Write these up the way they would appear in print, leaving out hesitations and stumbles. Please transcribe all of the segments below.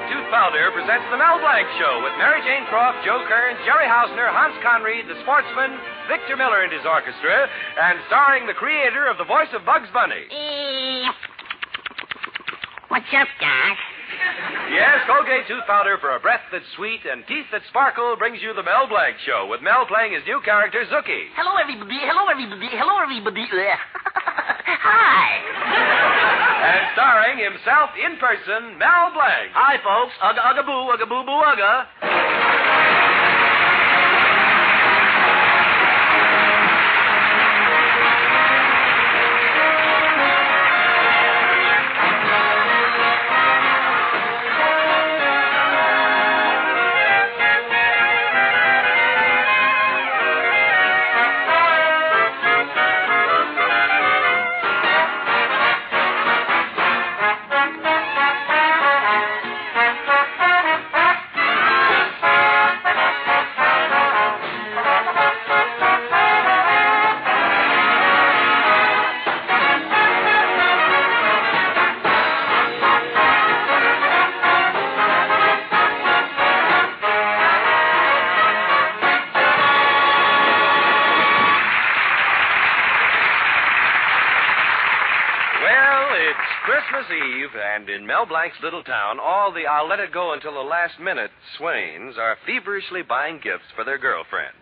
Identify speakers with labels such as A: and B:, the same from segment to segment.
A: Tooth Powder presents the Mel Blanc Show with Mary Jane Croft, Joe Kearns, Jerry Hausner, Hans Conried, the sportsman, Victor Miller and his orchestra, and starring the creator of the voice of Bugs Bunny.
B: What's up, Doc?
A: Yes, Colgate Tooth Powder for a breath that's sweet and teeth that sparkle brings you the Mel Blanc Show with Mel playing his new character, Zookie.
B: Hello, everybody. Hello, everybody. Hello, everybody. Hi.
A: And starring himself in person, Mel Blanc.
C: Hi, folks. Ugga, ugga, boo, ugga, boo, boo, ugga.
A: Christmas Eve, and in Mel Blanc's little town, all the I'll let it go until the last minute swains are feverishly buying gifts for their girlfriends.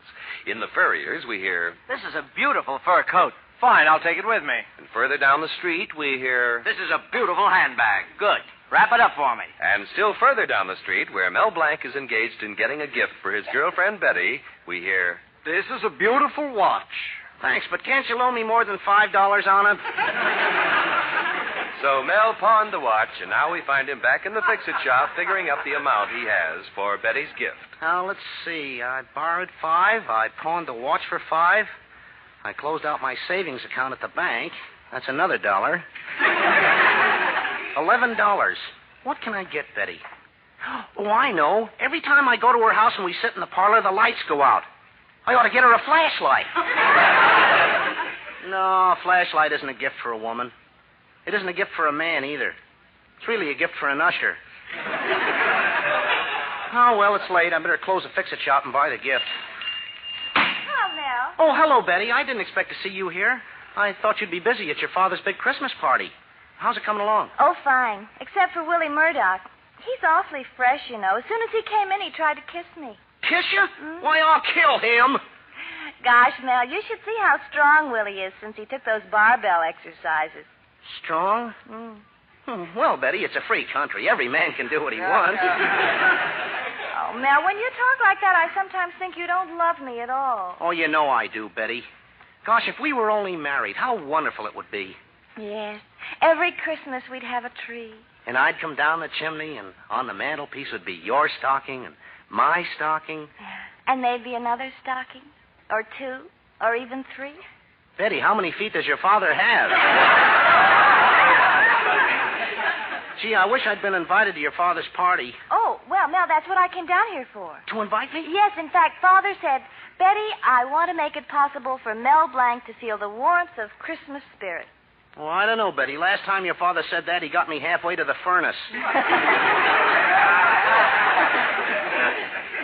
A: In the Furriers, we hear,
C: This is a beautiful fur coat. Fine, I'll take it with me.
A: And further down the street, we hear,
C: This is a beautiful handbag. Good. Wrap it up for me.
A: And still further down the street, where Mel Blanc is engaged in getting a gift for his girlfriend Betty, we hear,
C: This is a beautiful watch.
B: Thanks, but can't you loan me more than $5 on it?
A: So Mel pawned the watch, and now we find him back in the fix-it shop figuring up the amount he has for Betty's gift.
B: Now, let's see. I borrowed $5. I pawned the watch for $5. I closed out my savings account at the bank. That's another $1. $11. What can I get Betty? Oh, I know. Every time I go to her house and we sit in the parlor, the lights go out. I ought to get her a flashlight. No, a flashlight isn't a gift for a woman. It isn't a gift for a man, either. It's really a gift for an usher. Oh, well, it's late. I better close the fix-it shop and buy the gift.
D: Hello, Mel.
B: Oh, hello, Betty. I didn't expect to see you here. I thought you'd be busy at your father's big Christmas party. How's it coming along?
D: Oh, fine. Except for Willie Murdoch. He's awfully fresh, you know. As soon as he came in, he tried to kiss me.
B: Kiss you? Why, I'll kill him.
D: Gosh, Mel, you should see how strong Willie is since he took those barbell exercises.
B: Strong? Well, Betty, it's a free country. Every man can do what he wants.
D: Oh, Mel, when you talk like that, I sometimes think you don't love me at all.
B: Oh, you know I do, Betty. Gosh, if we were only married, how wonderful it would be.
D: Yes. Every Christmas we'd have a tree.
B: And I'd come down the chimney, and on the mantelpiece would be your stocking and my stocking.
D: And maybe another stocking. Or 2. Or even 3.
B: Betty, how many feet does your father have? Gee, I wish I'd been invited to your father's party.
D: Oh, well, Mel, that's what I came down here for.
B: To invite me?
D: Yes, in fact, Father said, Betty, I want to make it possible for Mel Blanc to feel the warmth of Christmas spirit.
B: Well, I don't know, Betty. Last time your father said that, he got me halfway to the furnace.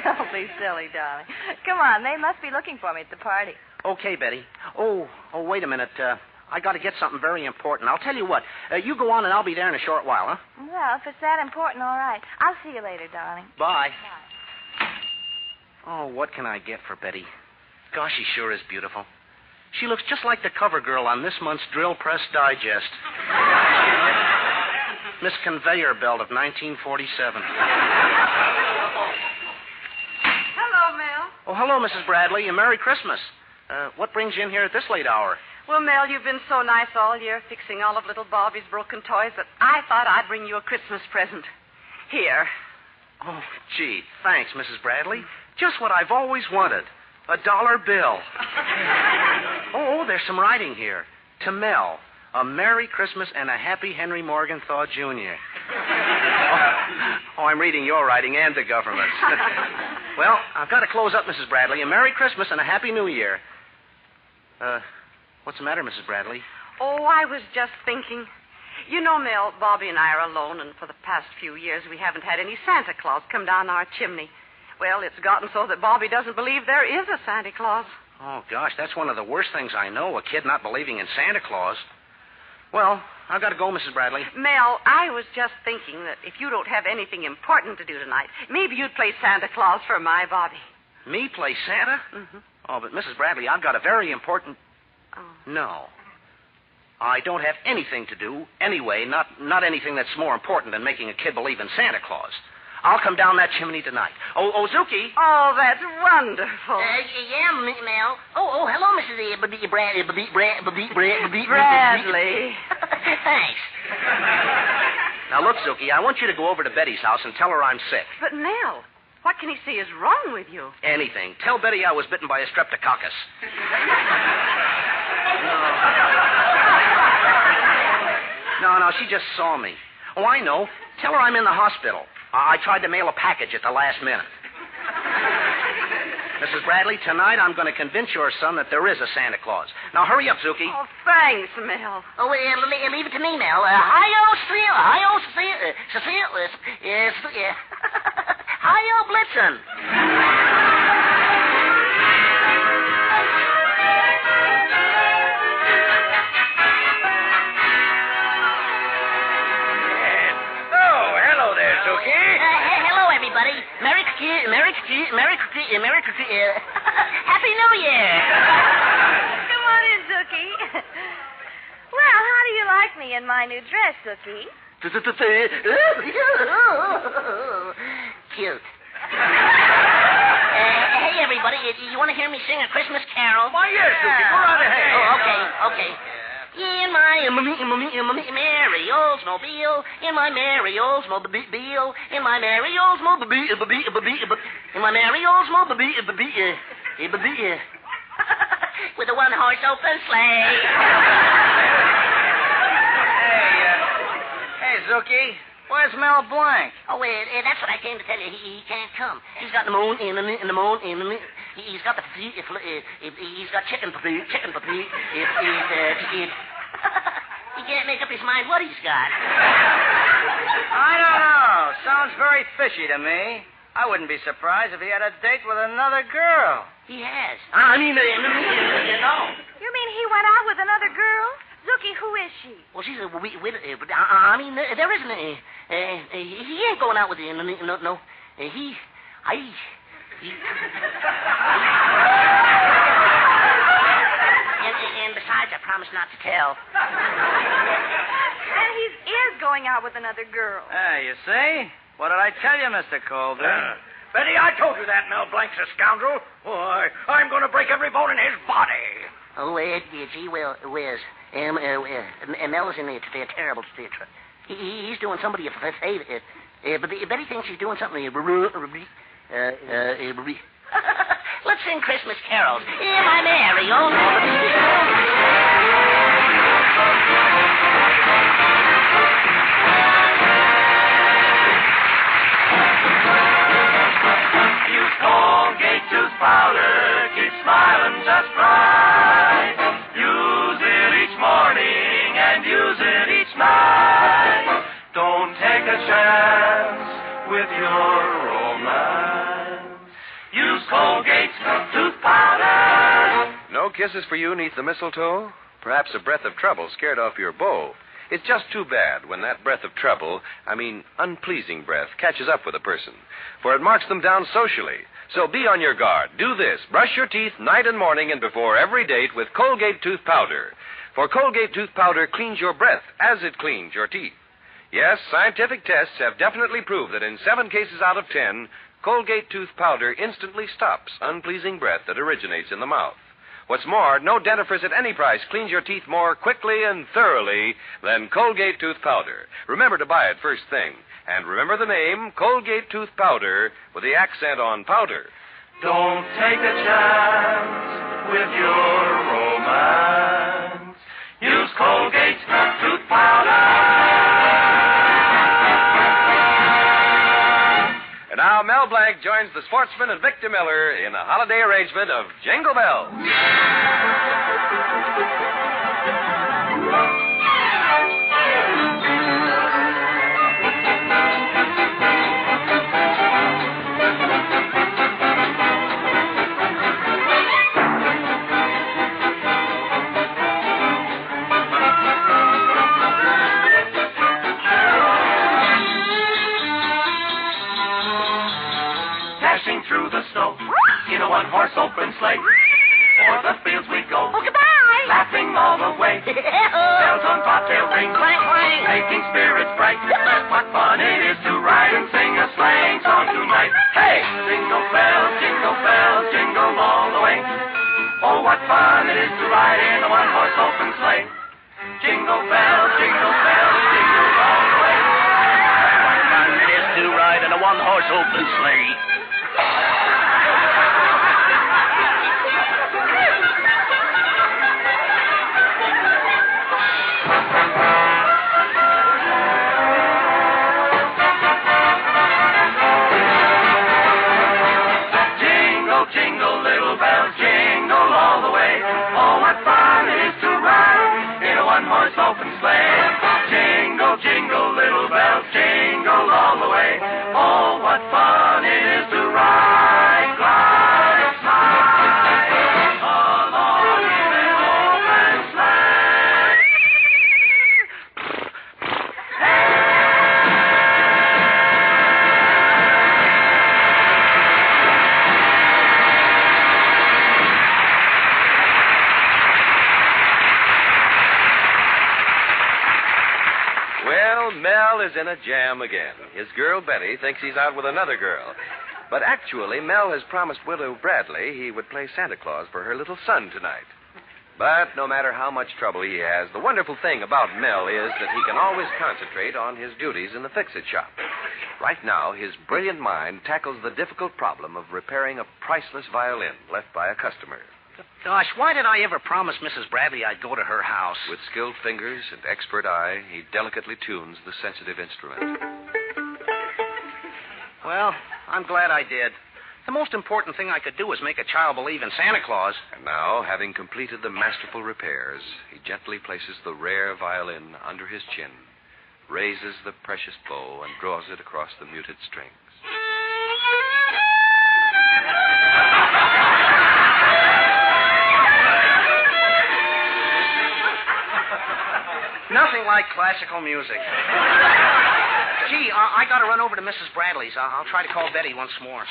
D: Don't be silly, darling. Come on, they must be looking for me at the party.
B: Okay, Betty. Oh, wait a minute. I got to get something very important. I'll tell you what. You go on, and I'll be there in a short while, huh?
D: Well, if it's that important, all right. I'll see you later, darling.
B: Bye.
D: Bye.
B: Oh, what can I get for Betty? Gosh, she sure is beautiful. She looks just like the cover girl on this month's Drill Press Digest. Miss Conveyor Belt of 1947.
E: Hello, Mel.
B: Oh, hello, Mrs. Bradley, and Merry Christmas. What brings you in here at this late hour?
E: Well, Mel, you've been so nice all year fixing all of little Bobby's broken toys that I thought I'd bring you a Christmas present. Here.
B: Oh, gee, thanks, Mrs. Bradley. Just what I've always wanted. A $1 bill. Oh, there's some writing here. To Mel, a Merry Christmas and a Happy Henry Morgenthau, Jr. Oh, I'm reading your writing and the government's. Well, I've got to close up, Mrs. Bradley. A Merry Christmas and a Happy New Year. What's the matter, Mrs. Bradley?
E: Oh, I was just thinking. You know, Mel, Bobby and I are alone, and for the past few years we haven't had any Santa Claus come down our chimney. Well, it's gotten so that Bobby doesn't believe there is a Santa Claus.
B: Oh, gosh, that's one of the worst things I know, a kid not believing in Santa Claus. Well, I've got to go, Mrs. Bradley.
E: Mel, I was just thinking that if you don't have anything important to do tonight, maybe you'd play Santa Claus for my Bobby.
B: Me play Santa?
E: Mm-hmm.
B: Oh, but Mrs. Bradley, I've got a very important...
E: Oh.
B: No. I don't have anything to do, anyway, not anything that's more important than making a kid believe in Santa Claus. I'll come down that chimney tonight. Oh, Zuki.
E: Oh, that's wonderful.
F: Yeah, Mel. Oh, hello, Mrs. Bradley. Thanks.
B: Now, look, Zuki, I want you to go over to Betty's house and tell her I'm sick.
E: But, Mel, what can he say is wrong with you?
B: Anything. Tell Betty I was bitten by a streptococcus. No, she just saw me. Oh, I know. Tell her I'm in the hospital. I tried to mail a package at the last minute. Mrs. Bradley, tonight I'm going to convince your son that there is a Santa Claus. Now, hurry up, Zuki.
E: Oh, thanks, Mel.
F: Oh, leave it to me, Mel. Hi-yo, Blitzen. Hello, everybody. Happy New Year.
D: Come on in, Zookie. Well, how do you like me in my new dress, Zookie?
F: Cute. Hey, everybody, you want to hear me sing a Christmas carol?
A: Why, yes, Zookie. Go right ahead.
F: Oh, okay. In my merry Oldsmobile, in my merry Oldsmobile, in my merry Oldsmobile, in my merry Oldsmobile, with a one-horse open sleigh.
C: Hey, Zookie, where's Mel Blanc?
F: Oh, that's what I came to tell you. He can't come. He's got the moon in the moon. He's got he's got chicken. He can't make up his mind what he's got.
C: I don't know. Sounds very fishy to me. I wouldn't be surprised if he had a date with another girl.
F: He has. I mean, you know.
D: You mean he went out with another girl? Zookie, who is she?
F: Well, she's a I mean, there isn't a... he ain't going out with the... No. And besides, I promised not to tell.
D: And he is going out with another girl.
C: You see? What did I tell you, Mr. Colby?
A: Betty, I told you that Mel Blanc's a scoundrel. Why, I'm going to break every bone in his body.
F: Oh, gee whiz. Mel is in a terrible state. He's doing somebody a favor. But Betty thinks he's doing something. Let's sing Christmas carols. In my merry old
G: Use Colgate tooth powder, keep smiling just right. Use it each morning and use it each night. Don't take a chance with your romance. Use Colgate tooth powder.
A: No kisses for you neath the mistletoe? Perhaps a breath of trouble scared off your beau. It's just too bad when that breath of trouble, unpleasing breath, catches up with a person, for it marks them down socially. So be on your guard. Do this. Brush your teeth night and morning and before every date with Colgate tooth powder. For Colgate tooth powder cleans your breath as it cleans your teeth. Yes, scientific tests have definitely proved that in 7 cases out of 10, Colgate tooth powder instantly stops unpleasing breath that originates in the mouth. What's more, no dentifrice at any price cleans your teeth more quickly and thoroughly than Colgate tooth powder. Remember to buy it first thing. And remember the name, Colgate tooth powder, with the accent on powder.
G: Don't take a chance with your romance. Use Colgate tooth powder.
A: And now Mel Blanc joins the sportsman and Victor Miller in a holiday arrangement of Jingle Bells.
G: dashing through the snow. In a one-horse open sleigh, o'er the fields we go.
F: Oh, goodbye.
G: Laughing all the way. Bells on bobtail ring,
F: Clang, clang.
G: making spirits bright. What fun it is to ride and sing a sleighing song tonight. Hey! Jingle bells, jingle all the way. Oh, what fun it is to ride in a one-horse open sleigh. Jingle bells, jingle all the way.
F: What fun it is to ride in a one-horse open sleigh.
G: Jingle, little bells, jingle all the way. Oh, what fun it is to ride in a one-horse open sleigh. Jingle, jingle, little bells, jingle all the way. Oh, what fun it is to ride, glide, slide along in an open sleigh.
A: Well, Mel is in a jam again. His girl, Betty, thinks he's out with another girl. But actually, Mel has promised Widow Bradley he would play Santa Claus for her little son tonight. But no matter how much trouble he has, the wonderful thing about Mel is that he can always concentrate on his duties in the fix-it shop. Right now, his brilliant mind tackles the difficult problem of repairing a priceless violin left by a customer.
B: Gosh, why did I ever promise Mrs. Bradley I'd go to her house?
A: With skilled fingers and expert eye, he delicately tunes the sensitive instrument.
B: Well, I'm glad I did. The most important thing I could do was make a child believe in Santa Claus.
A: And now, having completed the masterful repairs, he gently places the rare violin under his chin, raises the precious bow, and draws it across the muted strings.
B: Nothing like classical music. Gee, I got to run over to Mrs. Bradley's. I'll try to call Betty once more.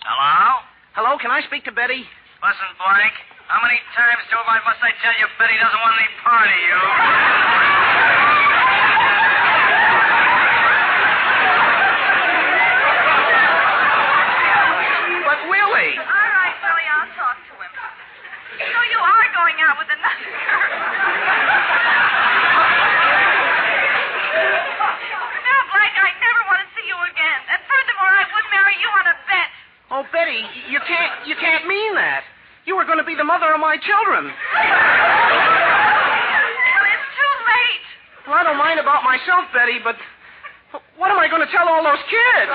C: Hello?
B: Hello, can I speak to Betty?
C: Listen, Blank, how many times must I tell you Betty doesn't want any part of you?
B: But Willie!
E: All right, Willie, I'll talk to him. So you are going out with another girl. Now, Blank, I never want to see you again. And furthermore, I would marry you on a bet.
B: Oh, Betty, you can't mean that. You were going to be the mother of my children.
E: Well, it's too late.
B: Well, I don't mind about myself, Betty, but what am I going to tell all those kids?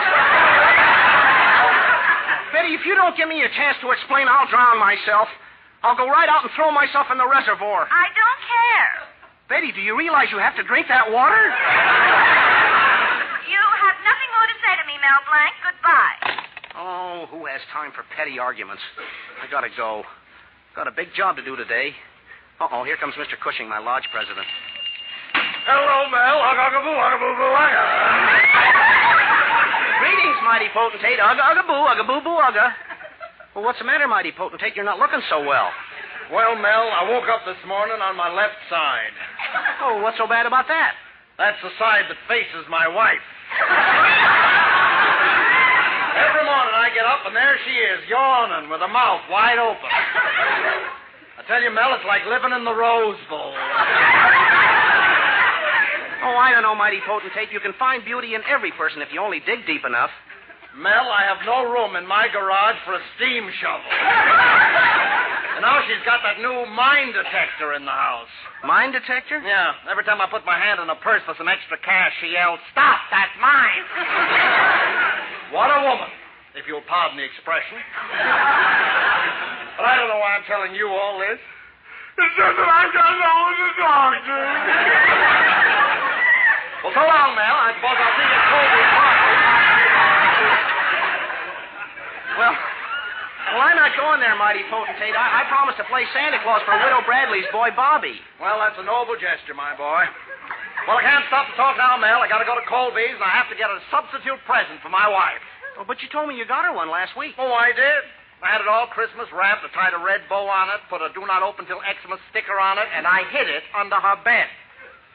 B: Betty, if you don't give me a chance to explain, I'll drown myself. I'll go right out and throw myself in the reservoir.
E: I don't care.
B: Betty, do you realize you have to drink that water?
E: You have nothing more to say to me, Mel Blanc. Goodbye.
B: Oh, who has time for petty arguments? I gotta go. Got a big job to do today. Uh-oh, here comes Mr. Cushing, my lodge president.
G: Hello, Mel. Ugga-boo, ugga-boo-boo, ugga.
B: Greetings, mighty potentate. Ugga, ugga-boo, ugga-boo-boo, ugga. Well, what's the matter, mighty potentate? You're not looking so well.
H: Well, Mel, I woke up this morning on my left side.
B: Oh, what's so bad about that?
H: That's the side that faces my wife. Every morning I get up and there she is, yawning with her mouth wide open. I tell you, Mel, it's like living in the Rose Bowl.
B: Oh, I don't know, mighty potentate. You can find beauty in every person if you only dig deep enough.
H: Mel, I have no room in my garage for a steam shovel. And now she's got that new mine detector in the house.
B: Mine detector?
H: Yeah. Every time I put my hand in a purse for some extra cash, she yells, "Stop, that's mine." What a woman, if you'll pardon the expression. But I don't know why I'm telling you all this. It's just that I got no one to talk to. Well, so long, Mel. I suppose I'll see you at Colby's party.
B: Well, I'm not going there, mighty potentate. I promised to play Santa Claus for Widow Bradley's boy, Bobby.
H: Well, that's a noble gesture, my boy. Well, I can't stop to talk now, Mel. I got to go to Colby's, and I have to get a substitute present for my wife.
B: Oh, but you told me you got her one last week.
H: Oh, I did. I had it all Christmas wrapped. I tied a red bow on it, put a do not open till Xmas sticker on it, and I hid it under her bed.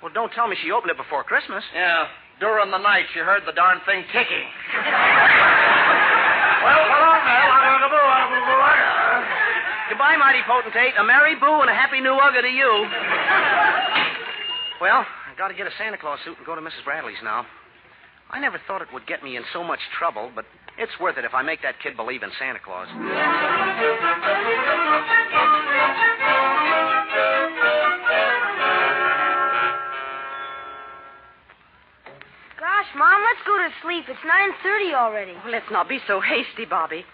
B: Well, don't tell me she opened it before Christmas.
H: Yeah. During the night, she heard the darn thing ticking. Well, so long, Mel.
B: Goodbye, mighty potentate. A merry boo and a happy new ugga to you. Well, I got to get a Santa Claus suit and go to Mrs. Bradley's now. I never thought it would get me in so much trouble, but it's worth it if I make that kid believe in Santa Claus.
I: Gosh, Mom, let's go to sleep. It's 9:30 already.
E: Oh, let's not be so hasty, Bobby.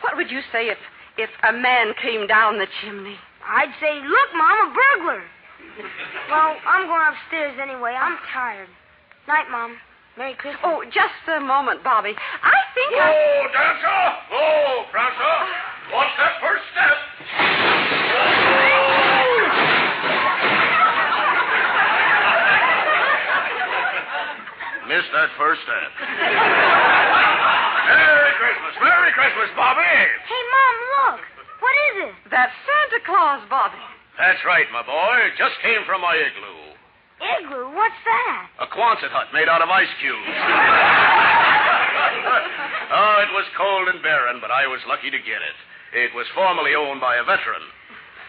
E: What would you say if a man came down the chimney?
I: I'd say, look, Mom, a burglar. Well, I'm going upstairs anyway. I'm tired. Night, Mom. Merry Christmas.
E: Oh, just a moment, Bobby. I think
G: Oh, Dancer! Oh, Prancer! What's that first step? Missed that first step. Merry Christmas! Merry Christmas, Bobby!
I: Hey, Mom, look. What is it?
E: That's Santa Claus, Bobby.
G: That's right, my boy. Just came from my igloo.
I: Igloo? What's that?
G: A Quonset hut made out of ice cubes. Oh, it was cold and barren, but I was lucky to get it. It was formerly owned by a veteran.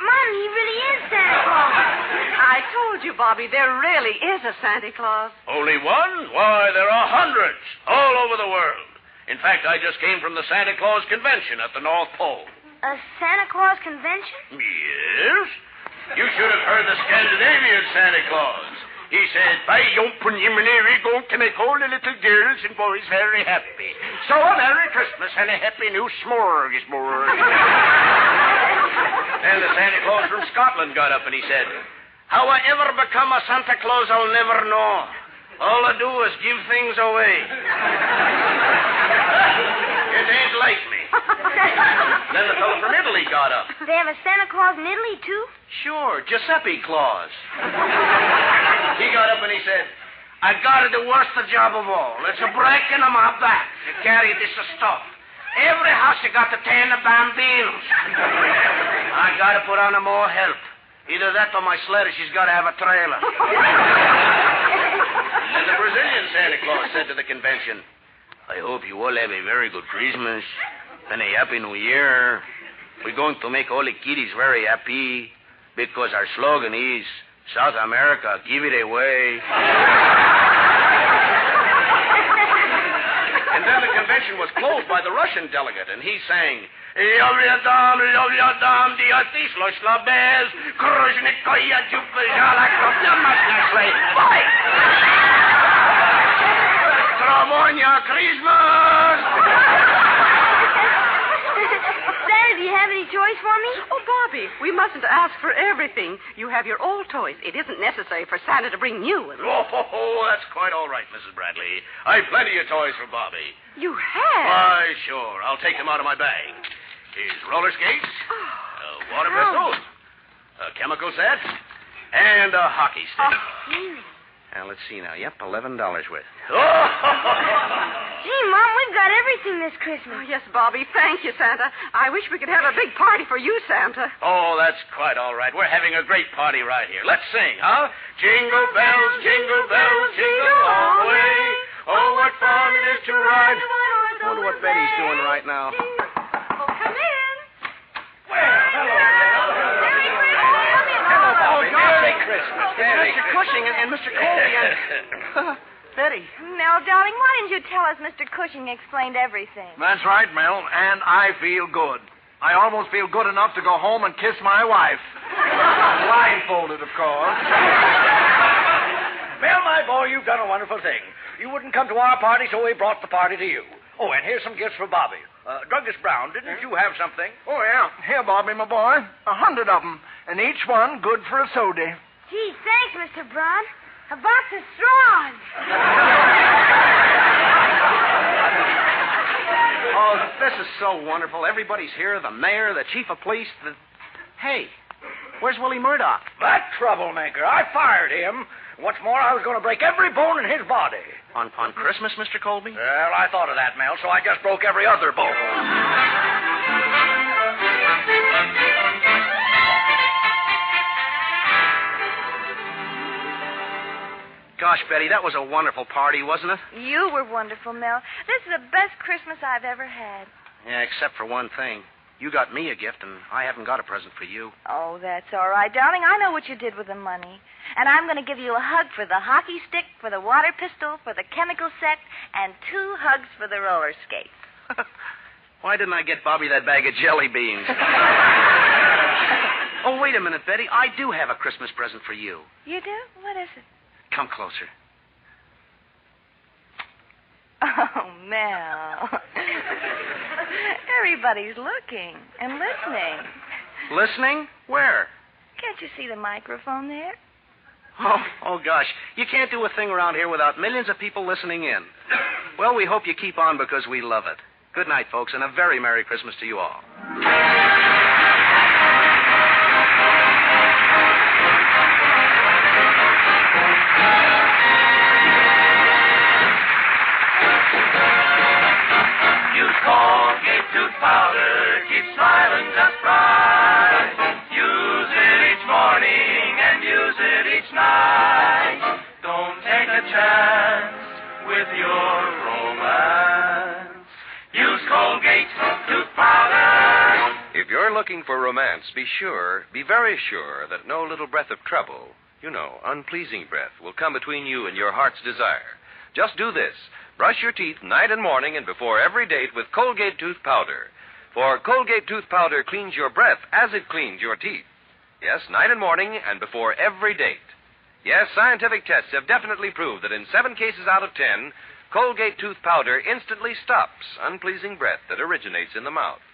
I: Mom, he really is Santa Claus.
E: I told you, Bobby, there really is a Santa Claus.
G: Only one? Why, there are hundreds all over the world. In fact, I just came from the Santa Claus Convention at the North Pole.
I: A Santa Claus convention?
G: Yes? You should have heard the Scandinavian Santa Claus. He said, by open Jiminy, we're going to make all the little girls and boys very happy. So a Merry Christmas and a Happy New Smorgasbord.
B: And the Santa Claus from Scotland got up and he said, how I ever become a Santa Claus, I'll never know. All I do is give things away. It ain't like me. Then the fellow from Italy got up.
I: They have a Santa Claus in Italy, too?
B: Sure, Giuseppe Claus. He got up and he said, I got the worst job of all. It's a breaking of my back to carry this stuff. Every house you got to tend the bambinos. I got to put on more help. Either that or my sled, she's got to have a trailer. And the Brazilian Santa Claus said to the convention, I hope you all have a very good Christmas and a Happy New Year. We're going to make all the kiddies very happy because our slogan is, South America, give it away. And then the convention was closed by the Russian delegate, and he sang, Yovyadam, diatis, los labez, kruzhnikoya, jupajala, krupnamasnasle, fight! Travonia Christmas!
I: Santa, do you have any toys for me?
E: Oh, Bobby, we mustn't ask for everything. You have your old toys. It isn't necessary for Santa to bring new ones.
G: Oh, that's quite all right, Mrs. Bradley. I've plenty of toys for Bobby.
E: You have?
G: Why, sure. I'll take them out of my bag. Here's roller skates, a water pistol, a chemical set, and a hockey stick.
B: Now, let's see now. Yep, $11 worth.
I: Gee, Mom, we've got everything this Christmas.
E: Oh, yes, Bobby. Thank you, Santa. I wish we could have a big party for you, Santa.
G: Oh, that's quite all right. We're having a great party right here. Let's sing, huh? Jingle bells, jingle all the way. Oh, what fun it is to ride.
B: I wonder what Betty's doing right now.
E: Oh, come in.
B: Merry Christmas. Mr. Cushing and Mr. Colby and... Betty.
D: Mel, darling, why didn't you tell us Mr. Cushing explained everything?
H: That's right, Mel, and I feel good. I almost feel good enough to go home and kiss my wife. Blindfolded, of course.
J: Mel, my boy, you've done a wonderful thing. You wouldn't come to our party, so we brought the party to you. Oh, and here's some gifts for Bobby. Douglas Brown, didn't you have something?
H: Oh, yeah. Here, Bobby, my boy. 100 of them, and each one good for a soda.
I: Gee, thanks, Mr. Brown. A box of straws.
B: Oh, this is so wonderful. Everybody's here. The mayor, the chief of police, Hey, Where's Willie Murdoch?
J: That troublemaker. I fired him. What's more, I was going to break every bone in his body.
B: On Christmas, Mr. Colby?
J: Well, I thought of that, Mel, so I just broke every other bone.
B: Gosh, Betty, that was a wonderful party, wasn't it?
D: You were wonderful, Mel. This is the best Christmas I've ever had.
B: Yeah, except for one thing. You got me a gift, and I haven't got a present for you.
D: Oh, that's all right, darling. I know what you did with the money. And I'm going to give you a hug for the hockey stick, for the water pistol, for the chemical set, and 2 hugs for the roller skates.
B: Why didn't I get Bobby that bag of jelly beans? Oh, wait a minute, Betty. I do have a Christmas present for you.
D: You do? What is it?
B: Come closer.
D: Oh, Mel. Everybody's looking and listening.
B: Listening? Where?
D: Can't you see the microphone there?
B: Oh, gosh. You can't do a thing around here without millions of people listening in. Well, we hope you keep on because we love it. Good night, folks, and a very Merry Christmas to you all.
G: Colgate tooth powder, keep smiling just right. Use it each morning and use it each night. Don't take a chance with your romance. Use Colgate tooth powder.
A: If you're looking for romance, be very sure that no little breath of trouble, unpleasing breath, will come between you and your heart's desire. Just do this. Brush your teeth night and morning and before every date with Colgate tooth powder. For Colgate tooth powder cleans your breath as it cleans your teeth. Yes, night and morning and before every date. Yes, scientific tests have definitely proved that in 7 cases out of 10, Colgate tooth powder instantly stops unpleasing breath that originates in the mouth.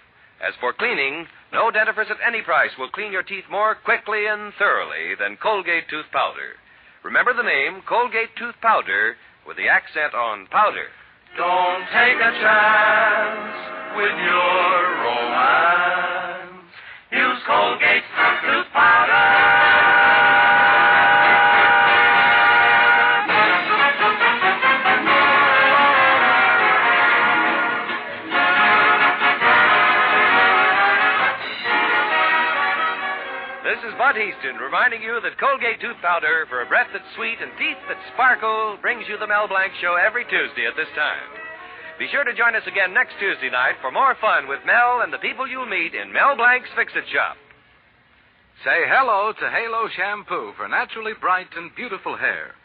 A: As for cleaning, no dentifrice at any price will clean your teeth more quickly and thoroughly than Colgate tooth powder. Remember the name, Colgate tooth powder, with the accent on powder.
G: Don't take a chance with your romance. Use Colgate tooth powder.
A: This is Bud Easton reminding you that Colgate tooth powder for a breath that's sweet and teeth that sparkle brings you the Mel Blanc Show every Tuesday at this time. Be sure to join us again next Tuesday night for more fun with Mel and the people you'll meet in Mel Blanc's Fix-It Shop.
K: Say hello to Halo Shampoo for naturally bright and beautiful hair.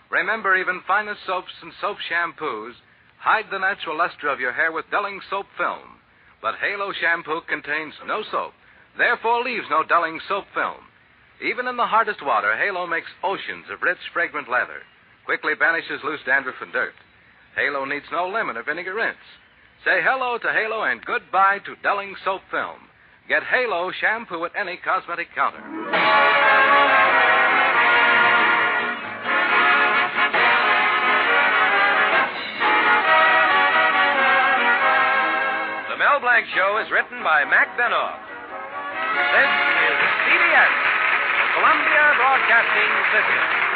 K: Remember, even finest soaps and soap shampoos hide the natural luster of your hair with dulling soap film. But Halo Shampoo contains no soap, therefore leaves no dulling soap film. Even in the hardest water, Halo makes oceans of rich, fragrant lather. Quickly banishes loose dandruff and dirt. Halo needs no lemon or vinegar rinse. Say hello to Halo and goodbye to dulling soap film. Get Halo Shampoo at any cosmetic counter.
A: The Mel Blanc Show is written by Mac Benoff. This is CBS, the Columbia Broadcasting System.